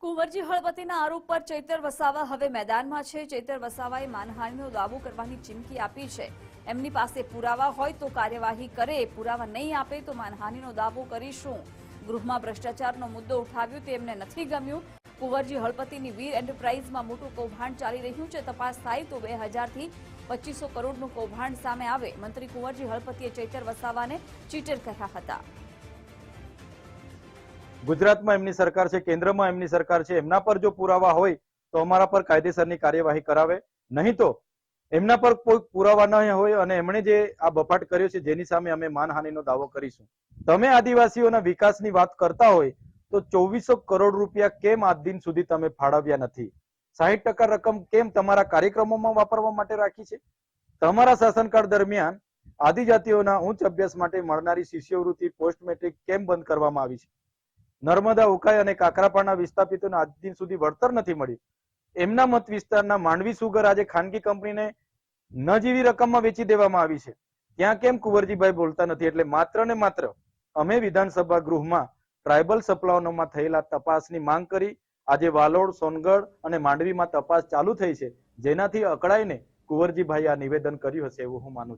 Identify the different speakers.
Speaker 1: કુંવરજી હળપતિના આરોપ પર ચૈતર વસાવા હવે મેદાનમાં છે। ચૈતર વસાવાએ માનહાનિનો દાવો કરવાની ચીમકી આપી છે। એમની પાસે પુરાવા હોય તો કાર્યવાહી કરે, પુરાવા નહીં આપે તો માનહાનિનો દાવો કરીશું। ગૃહમાં ભ્રષ્ટાચારનો મુદ્દો ઉઠાવ્યો તે એમને નથી ગમ્યું। કુંવરજી હળપતિની વીર એન્ટરપ્રાઇઝમાં મોટું કૌભાંડ ચાલી રહ્યું છે। તપાસ થાય તો 2000 થી 2500 કરોડનું કૌભાંડ સામે આવે। મંત્રી કુંવરજી હળપતિએ ચૈતર વસાવાને ચીટર કહ્યા હતા।
Speaker 2: ગુજરાતમાં એમની સરકાર છે, કેન્દ્રમાં એમની સરકાર છે, એમના પર જો પુરાવા હોય તો અમારા પર કાયદેસરની કાર્યવાહી કરાવે, નહીં તો એમના પર કોઈ પુરાવા ન હોય અને એમણે જે આ બફાટ કર્યો છે જેની સામે અમે માનહાનિનો દાવો કરીશું। તમે આદિવાસીઓના વિકાસની વાત કરતા હોય તો 2400 કરોડ રૂપિયા કેમ આજ દિન સુધી તમે ફાળવ્યા નથી? 60% રકમ કેમ તમારા કાર્યક્રમોમાં વાપરવા માટે રાખી છે? તમારા શાસનકાળ દરમિયાન આદિજાતિઓના ઉચ્ચ અભ્યાસ માટે મળનારી શિષ્યવૃત્તિ પોસ્ટ મેટ્રિક કેમ બંધ કરવામાં આવી છે? નર્મદા, ઉકાઈ અને કાકરાપાડના વિસ્થાપિતોને આજ દિન સુધી વળતર નથી મળ્યું। એમના મત વિસ્તારના માંડવી સુગર આજે ખાનગી કંપનીને નજીવી રકમમાં વેચી દેવામાં આવી છે। ત્યાં કેમ કુંવરજીભાઈ બોલતા નથી? એટલે માત્ર ને માત્ર અમે વિધાનસભા ગૃહમાં ટ્રાયબલ સપ્લાયઓમાં થયેલા તપાસની માંગ કરી। આજે વાલોડ, સોનગઢ અને માંડવીમાં તપાસ ચાલુ થઈ છે, જેનાથી અકળાઈને કુંવરજીભાઈ આ નિવેદન કર્યું હશે એવું હું માનું છું।